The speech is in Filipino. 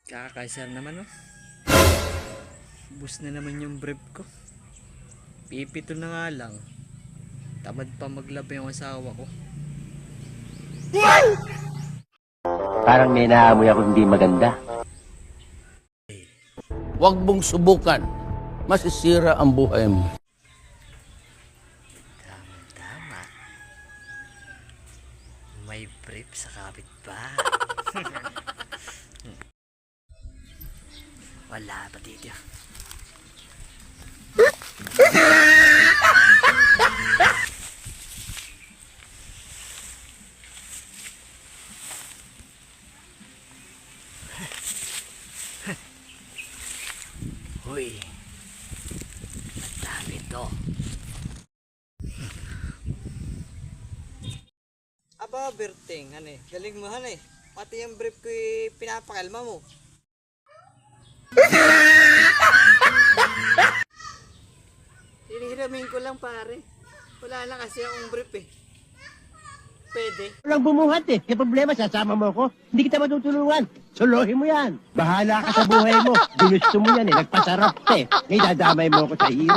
Kakakaisar naman oh. Bus na naman yung brief ko. Pipito na nga lang. Tamad pa maglaba yung asawa ko. Parang may naamoy ako hindi maganda. Huwag mong subukan. Masisira ang buhay mo. Tama. May brief sa kapitbahay. Wala pa dito. Uy, madami to. Aba, Berting, galing mo pati yung brief ko pinapakalma mo. Hinihiramin ko lang pare. Wala na kasi akong brief Pwede. Walang bumuhat eh. Yung problema, sasama mo ako. Hindi kita matutulungan. Solohin mo yan. Bahala ka sa buhay mo. Ginusto mo yan eh. Nagpasarap ka eh. Ngayon dadamay mo ako sa hirap.